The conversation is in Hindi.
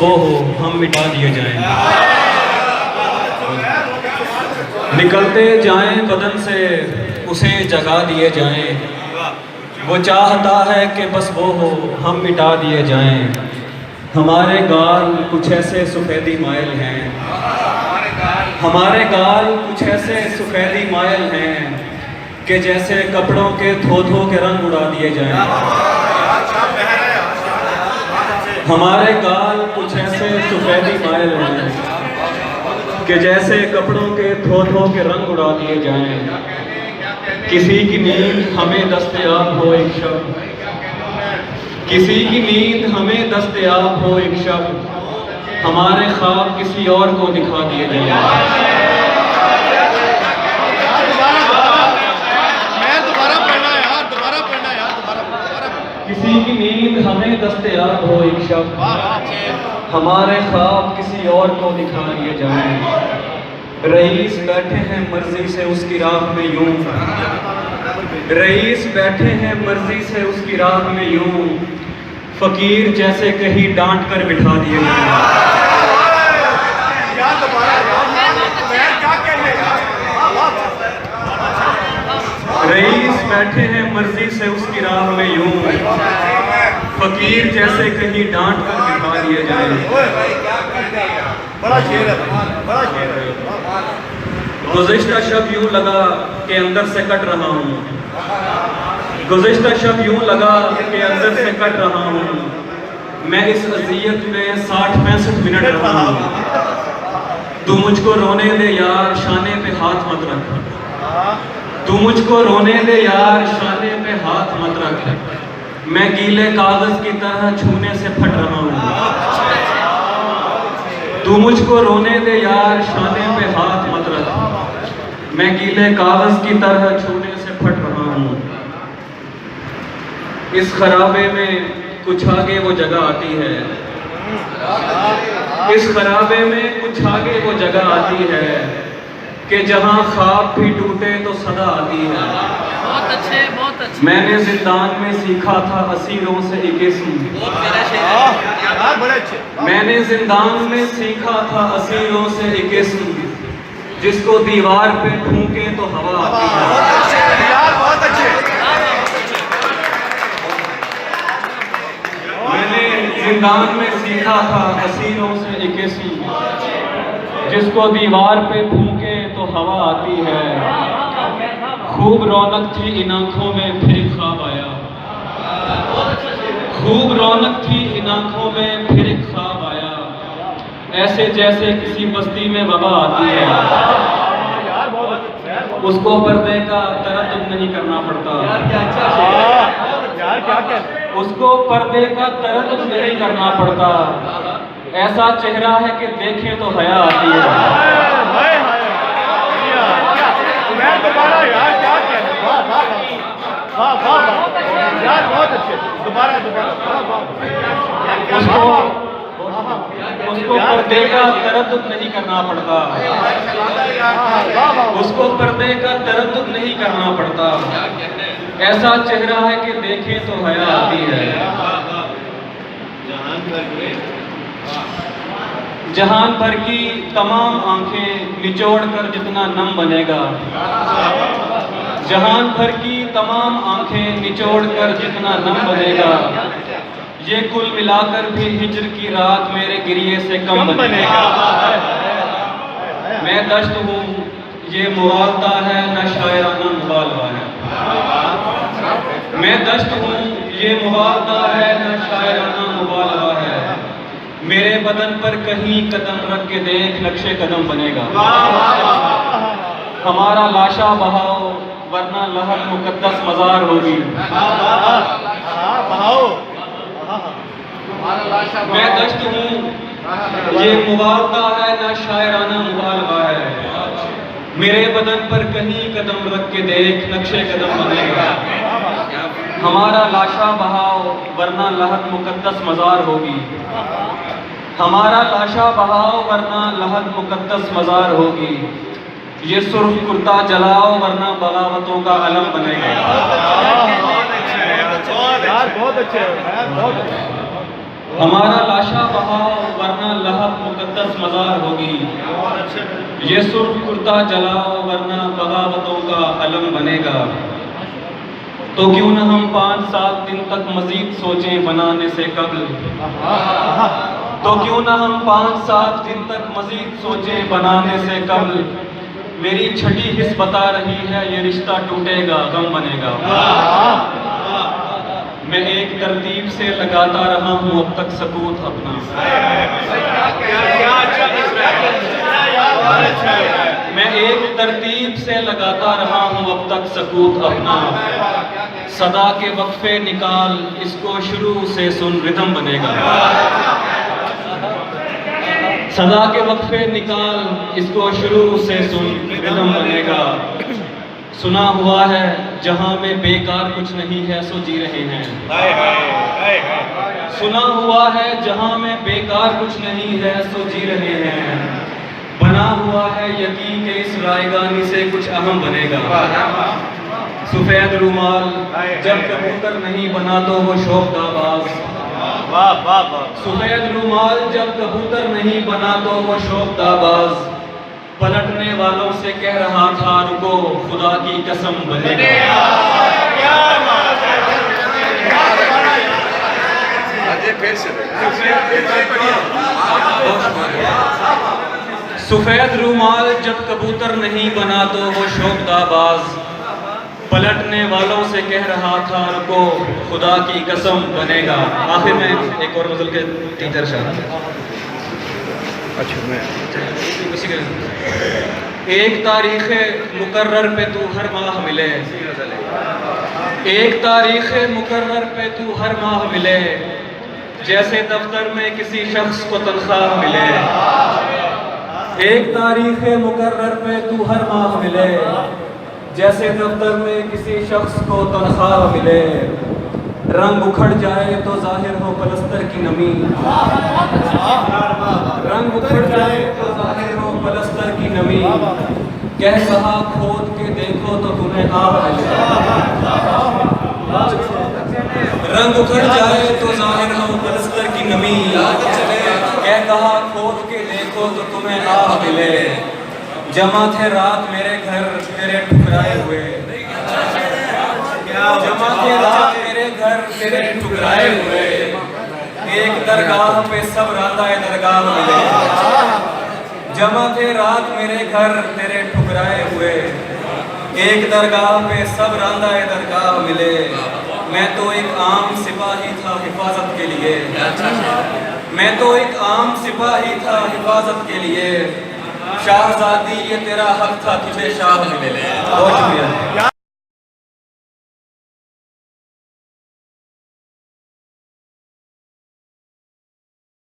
वो हो हम मिटा दिए जाएं। निकलते जाएं बदन से उसे जगा दिए जाएं। वो चाहता है कि बस वो हो हम मिटा दिए जाएं। हमारे गाल कुछ ऐसे सफ़ेदी मायल हैं, हमारे गाल कुछ ऐसे सफ़ेदी मायल हैं कि जैसे कपड़ों के धो धो के रंग उड़ा दिए जाएं। हमारे गाल कुछ ऐसे सफ़ेदी मायल हैं कि जैसे कपड़ों के धो धो के रंग उड़ा दिए जाएं। किसी की नींद हमें दस्तयाब हो एक शब, किसी की नींद हमें दस्तयाब हो एक शब, हमारे ख्वाब किसी और को दिखा दिए जाएं। किसी की नींद हमें दस्तयाब हो एक शब, हमारे ख्वाब किसी और को दिखा दिए जाएं। रईस बैठे हैं मर्जी से उसकी राह में यूं, रईस बैठे हैं मर्जी से उसकी राह में यूं, फकीर जैसे कहीं डांट कर बिठा दिए जाएं। रईस बैठे हैं मर्जी से उसकी राह में यूं, फकीर जैसे कहीं डांट कर बिठा दिए जाएं। गुज़िश्ता शब यूं लगा कि अंदर से कट रहा हूँ, गुज़िश्ता शब यूं लगा कि अंदर से कट रहा हूँ। मैं इस अज़ियत में 60-65 मिनट रहा हूँ। तू मुझको रोने दे यार, शाने पे हाथ मत रख। तू मुझको रोने दे यार, शाने पे हाथ मत रख। मैं गीले कागज की तरह छूने से फट रहा हूँ। तू मुझको रोने दे यार, शाने पे हाथ मत रख। मैं गीले कागज की तरह छूने से फट रहा हूँ। इस खराबे में कुछ आगे वो जगह आती है, इस खराबे में कुछ आगे वो जगह आती है कि जहां ख्वाब भी टूटे तो सदा आती है। बहुत अच्छे, बहुत अच्छे। मैंने जिंदान में सीखा था असीरों से एक इस्म, मैंने जिंदान में सीखा था असीरों से एक इस्म, जिसको दीवार पे ठूके तो हवा आती है। बहुत अच्छे। मैंने जिंदान में सीखा था असीरों से एक इस्म, जिसको दीवार पे फूके तो हवा आती है। खूब रौनक थी इन आँखों में फिर एक ख्वाब आया, खूब रौनक थी इन आँखों में फिर एक ख्वाब आया। ऐसे जैसे किसी बस्ती में वबा आती है, उसको पर्दे का तरद्दुद नहीं करना पड़ता, उसको पर्दे का तरद्दुद नहीं करना पड़ता। ऐसा चेहरा है कि देखें तो हया आती है। उसको पर्दे का तरद्दुद नहीं करना पड़ता, उसको पर्दे का तरद्दुद नहीं करना पड़ता। ऐसा चेहरा है कि देखें तो हया आती है। जहान भर की तमाम आंखें निचोड़ कर जितना नम बनेगा, जहान भर की तमाम आंखें निचोड़ कर जितना नम बनेगा, ये कुल मिलाकर भी हिज्र की रात मेरे गिरिए से कम बनेगा। मैं दश्त हूँ ये मुआवदा है न शायराना मुबालगा है, मैं दश्त हूँ ये मुआवदा है न शायराना मुबालगा है। मेरे बदन पर कहीं कदम रख के देख नक्शे कदम बनेगा। हमारा लाशा बहाओ वरना लहर मुकद्दस मजार होगी। मैं दश्त हूँ ये मुबालगा है ना शायराना मुबालगा है। मेरे बदन पर कहीं कदम रख के देख नक्शे कदम बनेगा। हमारा लाशा बहाओ वरना लहर मुकद्दस मजार होगी। हमारा लाशा बहाओ वरना लहद मुकद्दस मजार होगी। ये सुर्ख कुर्ता जलाओ वरना बगावतों का अलम बनेगा। बहुत अच्छे, बहुत अच्छे। हमारा लाशा बहाओ वरना लहब मुकद्दस मज़ार होगी। ये सुर्ख कुर्ता जलाओ वरना बगावतों का अलम बनेगा। तो क्यों न हम 5-7 दिन तक मजीद सोचें बनाने से कबल। तो क्यों न हम 5-7 दिन तक मजीद सोचें बनाने से कबल। मेरी छठी हिस्स बता रही है ये रिश्ता टूटेगा गम बनेगा। मैं एक तरतीब से लगाता रहा हूँ अब तक सकूत अपना। मैं एक तरतीब से लगाता रहा हूँ अब तक सकूत अपना। सदा के वक्फे निकाल इसको शुरू से सुन रिदम बनेगा। सदा के वक्फे निकाल इसको शुरू से सुन रिदम बनेगा। सुना हुआ है जहां में बेकार कुछ नहीं है सो जी रहे हैं। सुना हुआ है जहां में बेकार कुछ नहीं है सो जी रहे हैं। बना हुआ है यकीन के इस रायगानी से कुछ अहम बनेगा। सफेद रुमाल जब कबूतर नहीं बना तो वो शौकदाबाज। सफेद रुमाल जब कबूतर नहीं बना तो वो शौकदाबाज। पलटने वालों से कह रहा था रुको खुदा की कसम बनेगा। सफेद रुमाल जब कबूतर नहीं बना तो वो शौकदाबाज। पलटने वालों से कह रहा था रुको खुदा की कसम बनेगा। आखिर में एक और गजल के टीचर शाह। अच्छा मैं एक तारीख मुकर्रर पे तू हर माह मिले। एक तारीख मुकर्रर पे तू हर माह मिले। जैसे दफ्तर में किसी शख्स को तनख्वाह मिले। एक तारीख मुकर्रर पे तू हर माह मिले। जैसे दफ्तर में किसी शख्स को तनख्वाह मिले। रंग उखड़ जाए तो जाहिर हो पलस्तर की नमी। रंग उखड़ जाए तो जाहिर हो पलस्तर की नमी। कह कहा खोद के देखो तो तुम्हें आग मिलेगा। रंग उखड़ जाए तो जाहिर हो पलस्तर की नमी। कह कहा खोद के देखो तो तुम्हें आग मिले। जमा थे रात मेरे घर तेरे ठुकराए हुए। जमा थे रात मेरे घर तेरे ठुकराए हुए। एक दरगाह पे सब राताए दरगाह मिले। जमा थे रात मेरे घर तेरे ठुकराए हुए। एक दरगाह पे सब राताए दरगाह मिले। मैं तो एक आम सिपाही था हिफाजत के लिए। मैं तो एक आम सिपाही था हिफाजत के लिए। शाहजादी ये तेरा हक था तुझे शाह मिले। बहुत शुक्रिया।